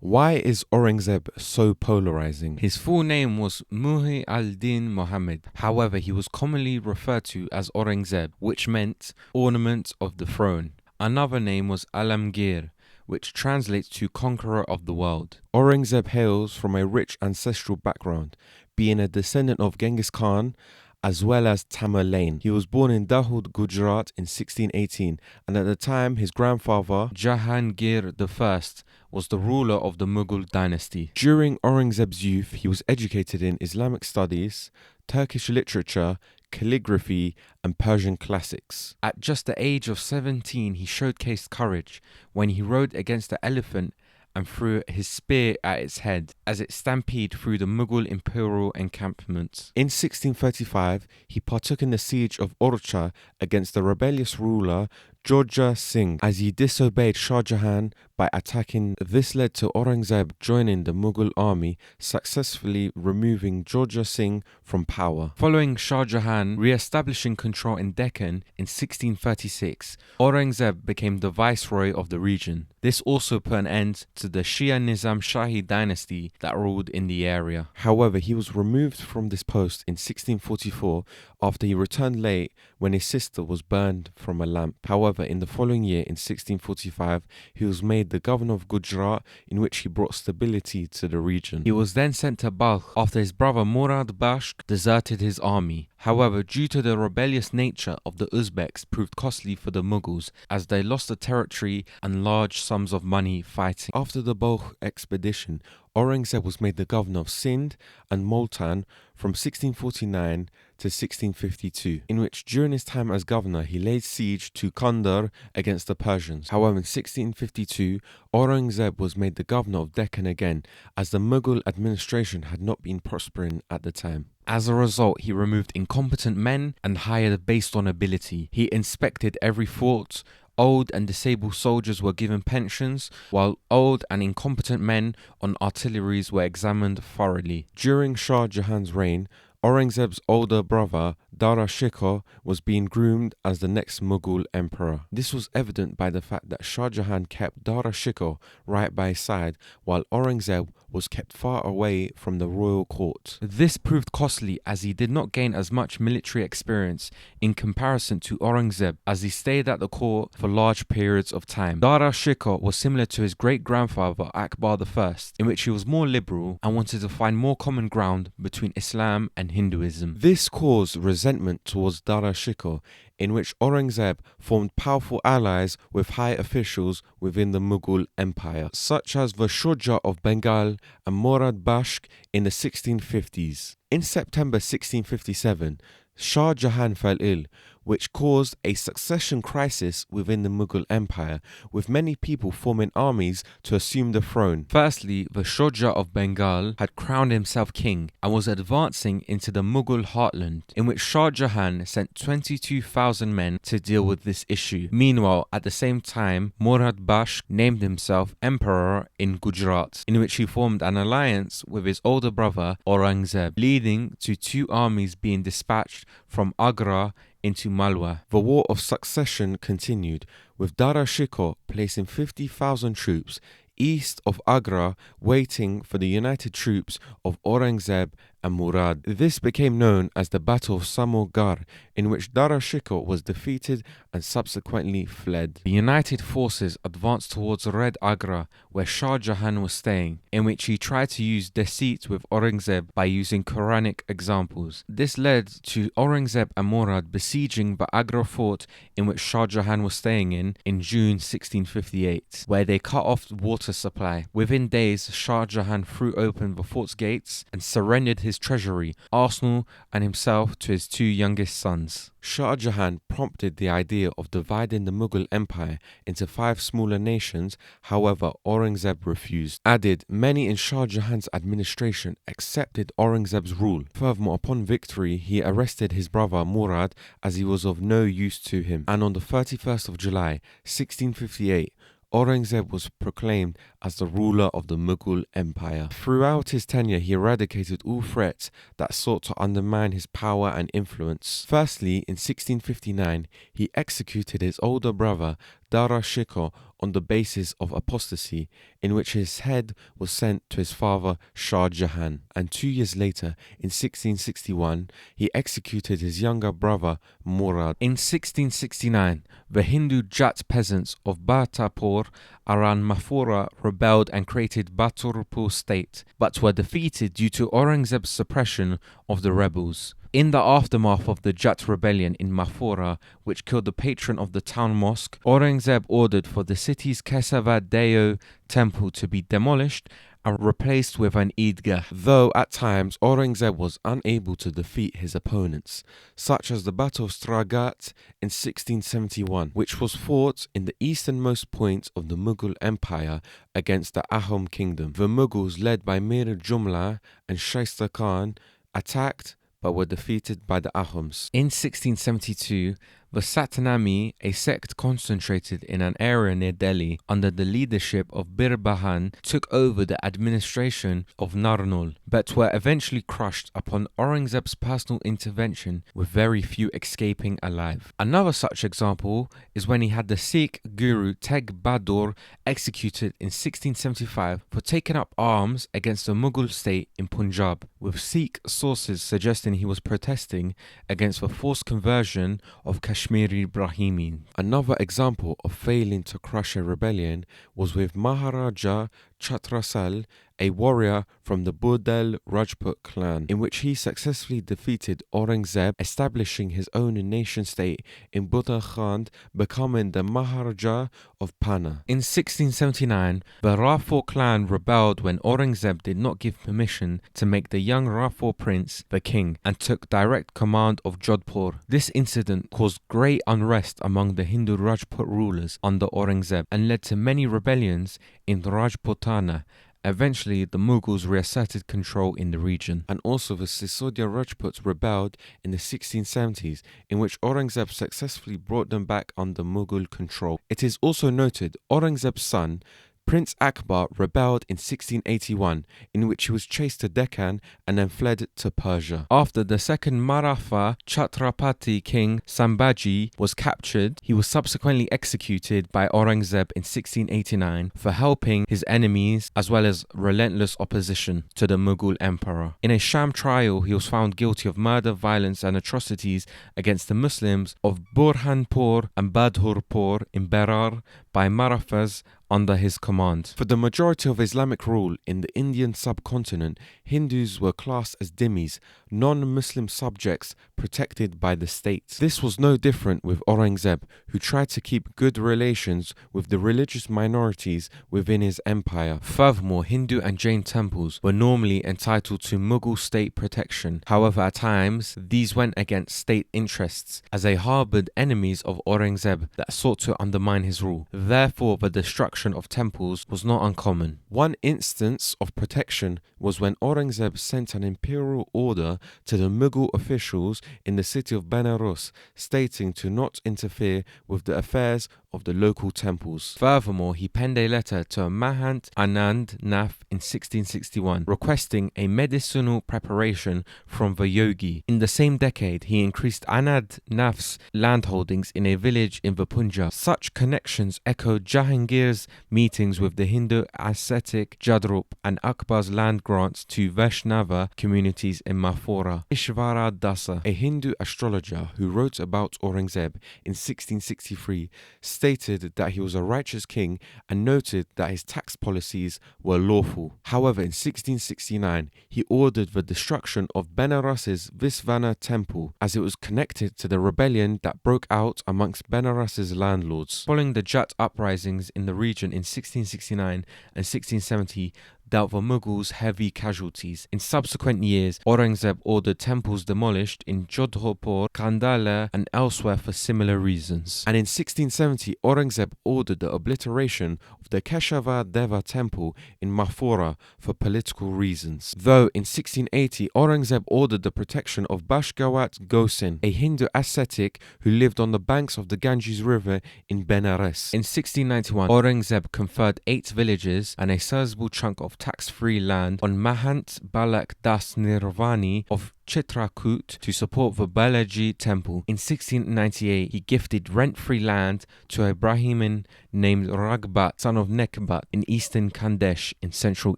Why is Aurangzeb so polarizing? His full name was Muhi al-Din Muhammad. However, he was commonly referred to as Aurangzeb, which meant ornament of the throne. Another name was Alamgir, which translates to conqueror of the world. Aurangzeb hails from a rich ancestral background, being a descendant of Genghis Khan as well as Tamerlane. He was born in Dahod, Gujarat in 1618, and at the time his grandfather Jahangir I was the ruler of the Mughal dynasty. During Aurangzeb's youth, he was educated in Islamic studies, Turkish literature, calligraphy, and Persian classics. At just the age of 17, he showcased courage when he rode against the elephant and threw his spear at its head as it stampeded through the Mughal imperial encampments. In 1635, he partook in the siege of Orcha against the rebellious ruler Georgia Singh as he disobeyed Shah Jahan by attacking. This led to Aurangzeb joining the Mughal army, successfully removing Georgia Singh from power. Following Shah Jahan re-establishing control in Deccan in 1636, Aurangzeb became the Viceroy of the region. This also put an end to the Shia Nizam Shahi dynasty that ruled in the area. However, he was removed from this post in 1644 after he returned late when his sister was burned from a lamp. However, in the following year, in 1645, he was made the governor of Gujarat, in which he brought stability to the region. He was then sent to Balkh after his brother Murad Bashk deserted his army. However, due to the rebellious nature of the Uzbeks, proved costly for the Mughals as they lost the territory and large sums of money fighting. After the Balkh expedition, Aurangzeb was made the governor of Sindh and Multan from 1649 to 1652, in which during his time as governor he laid siege to Kandar against the Persians. However, in 1652, Aurangzeb was made the governor of Deccan again, as the Mughal administration had not been prospering at the time. As a result, he removed incompetent men and hired based on ability. He inspected every fort. Old and disabled soldiers were given pensions, while old and incompetent men on artilleries were examined thoroughly. During Shah Jahan's reign, Aurangzeb's older brother, Dara Shikoh, was being groomed as the next Mughal emperor. This was evident by the fact that Shah Jahan kept Dara Shikoh right by his side, while Aurangzeb was kept far away from the royal court. This proved costly as he did not gain as much military experience in comparison to Aurangzeb, as he stayed at the court for large periods of time. Dara Shikoh was similar to his great-grandfather Akbar I, in which he was more liberal and wanted to find more common ground between Islam and Hinduism. This caused resentment towards Dara Shikoh, in which Aurangzeb formed powerful allies with high officials within the Mughal Empire, such as the Shujah of Bengal and Murad Bashk in the 1650s. In September 1657, Shah Jahan fell ill, which caused a succession crisis within the Mughal Empire, with many people forming armies to assume the throne. Firstly, the Shujah of Bengal had crowned himself king and was advancing into the Mughal heartland, in which Shah Jahan sent 22,000 men to deal with this issue. Meanwhile, at the same time, Murad Bashk named himself emperor in Gujarat, in which he formed an alliance with his older brother Aurangzeb, leading to two armies being dispatched from Agra into Malwa. The war of succession continued, with Dara Shikoh placing 50,000 troops east of Agra, waiting for the united troops of Aurangzeb and Murad. This became known as the Battle of Samogar, in which Dara Shikoh was defeated and subsequently fled. The united forces advanced towards Red Agra, where Shah Jahan was staying, in which he tried to use deceit with Aurangzeb by using Quranic examples. This led to Aurangzeb and Murad besieging the Agra fort in which Shah Jahan was staying in June 1658, where they cut off the water supply. Within days, Shah Jahan threw open the fort's gates and surrendered his treasury, arsenal, and himself to his two youngest sons. Shah Jahan prompted the idea of dividing the Mughal Empire into 5 smaller nations. However, Aurangzeb refused. Added, many in Shah Jahan's administration accepted Aurangzeb's rule. Furthermore, upon victory, he arrested his brother Murad as he was of no use to him. And on the 31st of July, 1658, Aurangzeb was proclaimed as the ruler of the Mughal Empire. Throughout his tenure, he eradicated all threats that sought to undermine his power and influence. Firstly, in 1659, he executed his older brother, Dara Shikoh, on the basis of apostasy, in which his head was sent to his father Shah Jahan, and 2 years later, in 1661, he executed his younger brother Murad. In 1669, the Hindu Jat peasants of Bhatapur around Mathura rebelled and created Baturpur state, but were defeated due to Aurangzeb's suppression of the rebels. In the aftermath of the Jat rebellion in Mathura, which killed the patron of the town mosque, Aurangzeb ordered for the city's Kesava Deo temple to be demolished and replaced with an Eidgah. Though at times Aurangzeb was unable to defeat his opponents, such as the Battle of Stragat in 1671, which was fought in the easternmost point of the Mughal Empire against the Ahom kingdom. The Mughals, led by Mir Jumla and Shaista Khan, attacked but were defeated by the Ahoms. In 1672, the Satnami, a sect concentrated in an area near Delhi under the leadership of Birbahan, took over the administration of Narnol, but were eventually crushed upon Aurangzeb's personal intervention, with very few escaping alive. Another such example is when he had the Sikh guru Teg Bahadur executed in 1675 for taking up arms against the Mughal state in Punjab, with Sikh sources suggesting he was protesting against the forced conversion of Kashmiri Brahmin. Another example of failing to crush a rebellion was with Maharaja Chhatrasal, a warrior from the Budel Rajput clan, in which he successfully defeated Aurangzeb, establishing his own nation-state in Budelkhand, becoming the Maharaja of Pana. In 1679, the Rathore clan rebelled when Aurangzeb did not give permission to make the young Rathore prince the king, and took direct command of Jodhpur. This incident caused great unrest among the Hindu Rajput rulers under Aurangzeb and led to many rebellions in Rajputana. Eventually, the Mughals reasserted control in the region. And also the Sisodia Rajputs rebelled in the 1670s, in which Aurangzeb successfully brought them back under Mughal control. It is also noted Aurangzeb's son, Prince Akbar, rebelled in 1681, in which he was chased to Deccan and then fled to Persia. After the second Maratha Chhatrapati king Sambhaji was captured, he was subsequently executed by Aurangzeb in 1689 for helping his enemies as well as relentless opposition to the Mughal emperor. In a sham trial, he was found guilty of murder, violence and atrocities against the Muslims of Burhanpur and Badhurpur in Berar by Marathas under his command. For the majority of Islamic rule in the Indian subcontinent, Hindus were classed as dhimmis, non-Muslim subjects protected by the state. This was no different with Aurangzeb, who tried to keep good relations with the religious minorities within his empire. Furthermore, Hindu and Jain temples were normally entitled to Mughal state protection. However, at times, these went against state interests, as they harbored enemies of Aurangzeb that sought to undermine his rule. Therefore, the destruction of temples was not uncommon. One instance of protection was when Aurangzeb sent an imperial order to the Mughal officials in the city of Benares, stating to not interfere with the affairs of the local temples. Furthermore, he penned a letter to Mahant Anand Nath in 1661, requesting a medicinal preparation from the yogi. In the same decade, he increased Anand Nath's landholdings in a village in the Punjab. Such connections echoed Jahangir's meetings with the Hindu ascetic Jadrup and Akbar's land grants to Vaishnava communities in Mathura. Ishvara Dasa, a Hindu astrologer who wrote about Aurangzeb in 1663, stated that he was a righteous king and noted that his tax policies were lawful. However, in 1669, he ordered the destruction of Benaras's Visvana temple, as it was connected to the rebellion that broke out amongst Benaras's landlords. Following the Jat uprisings in the region in 1669 and 1670, dealt the Mughals heavy casualties. In subsequent years, Aurangzeb ordered temples demolished in Jodhpur, Kandala and elsewhere for similar reasons. And in 1670, Aurangzeb ordered the obliteration of the Keshava Deva temple in Mathura for political reasons. Though in 1680, Aurangzeb ordered the protection of Bashgawat Gosin, a Hindu ascetic who lived on the banks of the Ganges River in Benares. In 1691, Aurangzeb conferred 8 villages and a sizable chunk of tax-free land on Mahant Balak Das Nirvani of Chitrakoot to support the Balaji temple. In 1698, he gifted rent-free land to a Brahmin named Ragbat, son of Nekbat, in eastern Khandesh in central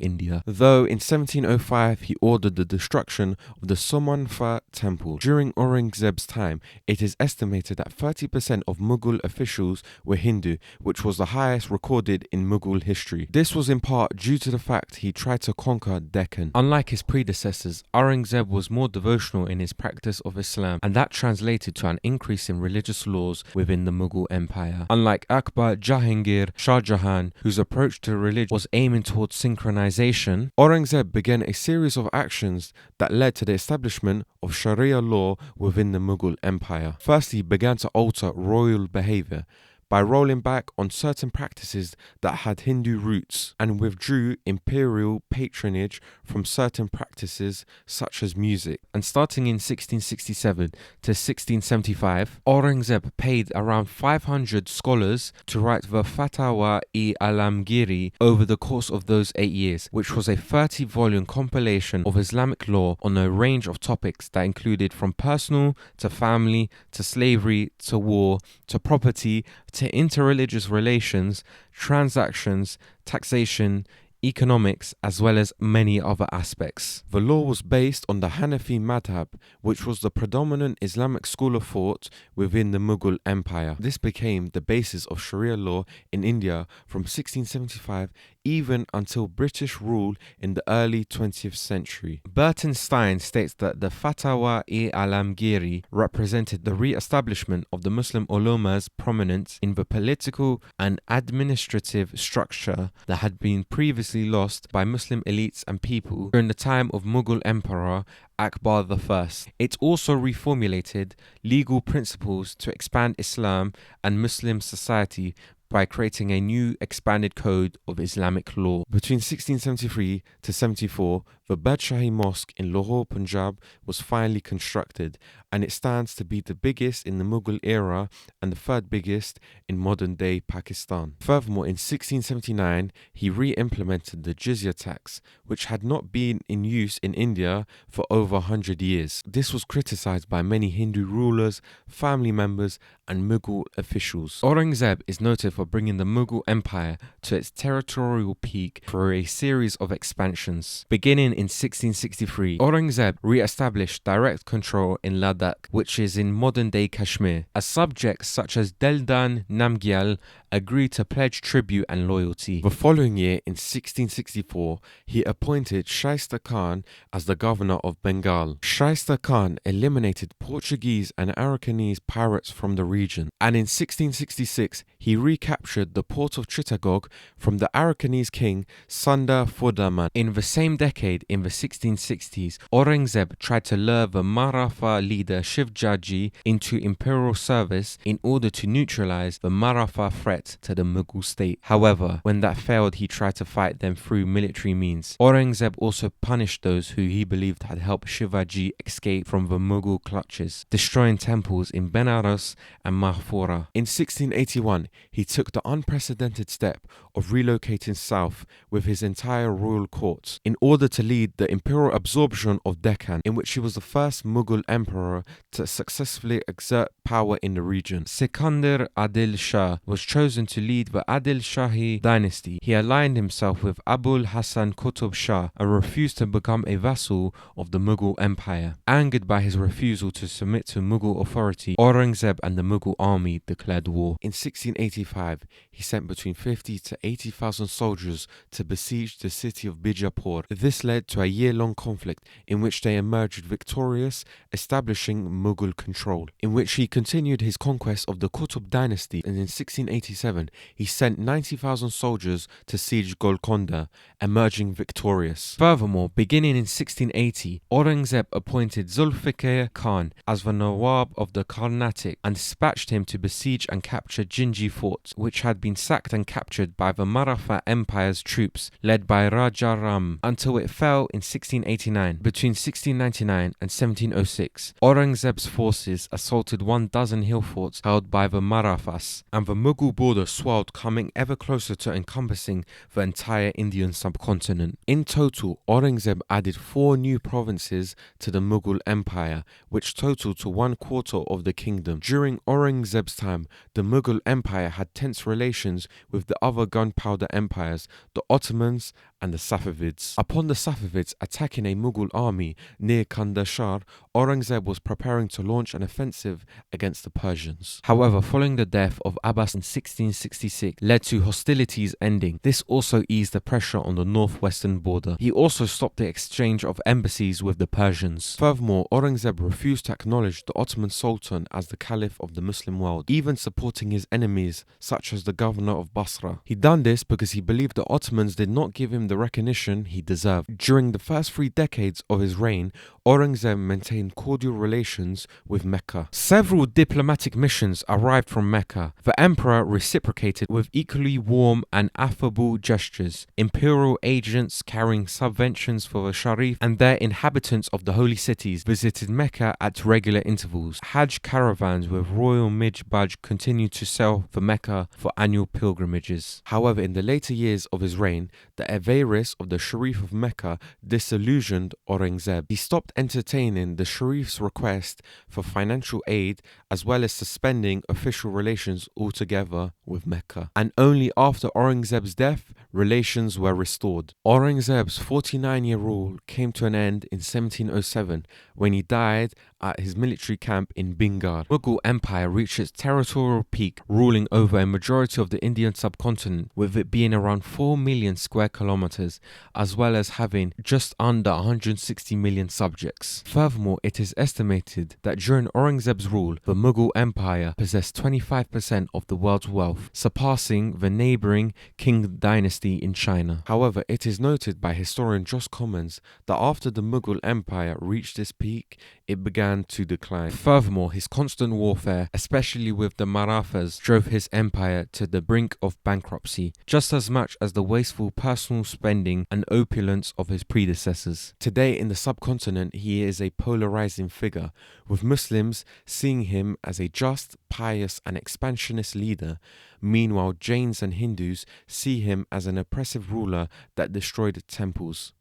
India. Though in 1705 he ordered the destruction of the Somanfa temple. During Aurangzeb's time, it is estimated that 30% of Mughal officials were Hindu, which was the highest recorded in Mughal history. This was in part due to the fact he tried to conquer Deccan. Unlike his predecessors, Aurangzeb was more devotional in his practice of Islam, and that translated to an increase in religious laws within the Mughal Empire. Unlike Akbar, Jahangir, Shah Jahan, whose approach to religion was aiming towards synchronization, Aurangzeb began a series of actions that led to the establishment of sharia law within the Mughal Empire. First, he began to alter royal behavior by rolling back on certain practices that had Hindu roots and withdrew imperial patronage from certain practices such as music. And starting in 1667 to 1675, Aurangzeb paid around 500 scholars to write the Fatwa-e-Alamgiri over the course of those 8 years, which was a 30-volume compilation of Islamic law on a range of topics that included from personal to family to slavery to war to property to interreligious relations, transactions, taxation, economics, as well as many other aspects. The law was based on the Hanafi madhab, which was the predominant Islamic school of thought within the Mughal Empire. This became the basis of Sharia law in India from 1675 even until British rule in the early 20th century. Burton Stein states that the Fatwa-e-Alamgiri represented the re-establishment of the Muslim ulama's prominence in the political and administrative structure that had been previously lost by Muslim elites and people during the time of Mughal Emperor Akbar I. It also reformulated legal principles to expand Islam and Muslim society by creating a new expanded code of Islamic law. Between 1673 to 74, the Badshahi Mosque in Lahore, Punjab was finally constructed, and it stands to be the biggest in the Mughal era and the third biggest in modern-day Pakistan. Furthermore, in 1679, he re-implemented the jizya tax, which had not been in use in India for over 100 years. This was criticized by many Hindu rulers, family members, and Mughal officials. Aurangzeb is noted for bringing the Mughal Empire to its territorial peak through a series of expansions. Beginning in 1663, Aurangzeb re-established direct control in Ladakh, which is in modern-day Kashmir, as subjects such as Deldan Namgyal agreed to pledge tribute and loyalty. The following year, in 1664, he appointed Shaista Khan as the governor of Bengal. Shaista Khan eliminated Portuguese and Arakanese pirates from the region, and in 1666, he recaptured the port of Chittagong from the Arakanese king Sundar Furdaman. In the same decade, in the 1660s, Aurangzeb tried to lure the Maratha leader Shivjaji into imperial service in order to neutralize the Maratha threat to the Mughal state. However, when that failed, he tried to fight them through military means. Aurangzeb also punished those who he believed had helped Shivaji escape from the Mughal clutches, destroying temples in Benares and Mathura. In 1681, he took the unprecedented step of relocating south with his entire royal court in order to lead the imperial absorption of Deccan, in which he was the first Mughal emperor to successfully exert power in the region. Sikandar Adil Shah was chosen to lead the Adil Shahi dynasty. He aligned himself with Abul Hassan Qutb Shah and refused to become a vassal of the Mughal Empire. Angered by his refusal to submit to Mughal authority, Aurangzeb and the Mughal army declared war. In 1685, he sent between 50 to 80,000 soldiers to besiege the city of Bijapur. This led to a year-long conflict in which they emerged victorious, establishing Mughal control, in which he continued his conquest of the Qutb dynasty, and in 1687 he sent 90,000 soldiers to siege Golconda, emerging victorious. Furthermore, beginning in 1680, Aurangzeb appointed Zulfikar Khan as the Nawab of the Carnatic and dispatched him to besiege and capture Jinji fort, which had been sacked and captured by the Maratha Empire's troops led by Raja Ram, until it fell in 1689. Between 1699 and 1706, Aurangzeb's forces assaulted 12 hill forts held by the Marathas, and the Mughal border swelled, coming ever closer to encompassing the entire Indian subcontinent. In total, Aurangzeb added 4 new provinces to the Mughal Empire, which totaled to 1/4 of the kingdom. During Aurangzeb's time, the Mughal Empire had tense relations with the other gunpowder empires, the Ottomans and the Safavids. Upon the Safavids attacking a Mughal army near Kandahar, Aurangzeb was preparing to launch an offensive against the Persians. However, following the death of Abbas in 1666 led to hostilities ending. This also eased the pressure on the northwestern border. He also stopped the exchange of embassies with the Persians. Furthermore, Aurangzeb refused to acknowledge the Ottoman Sultan as the Caliph of the Muslim world, even supporting his enemies such as the governor of Basra. He done this because he believed the Ottomans did not give him the recognition he deserved. During the first 3 decades of his reign, Aurangzeb maintained cordial relations with Mecca. Several diplomatic missions arrived from Mecca. The emperor reciprocated with equally warm and affable gestures. Imperial agents carrying subventions for the Sharif and their inhabitants of the holy cities visited Mecca at regular intervals. Hajj caravans with royal Mijbaj continued to sail for Mecca for annual pilgrimages. However, in the later years of his reign, the avarice of the Sharif of Mecca disillusioned Aurangzeb. He stopped entertaining the Sharif's request for financial aid, as well as suspending official relations altogether with Mecca. And only after Aurangzeb's death, relations were restored. Aurangzeb's 49-year rule came to an end in 1707 when he died at his military camp in Bingar. Mughal Empire reached its territorial peak, ruling over a majority of the Indian subcontinent, with it being around 4 million square kilometers, as well as having just under 160 million subjects. Furthermore, it is estimated that during Aurangzeb's rule, the Mughal Empire possessed 25% of the world's wealth, surpassing the neighboring Qing dynasty in China. However, it is noted by historian Jos Commons that after the Mughal Empire reached its peak, it began to decline. Furthermore, his constant warfare, especially with the Marathas, drove his empire to the brink of bankruptcy, just as much as the wasteful personal spending and opulence of his predecessors. Today in the subcontinent, he is a polarizing figure, with Muslims seeing him as a just, pious and expansionist leader. Meanwhile, Jains and Hindus see him as an oppressive ruler that destroyed temples.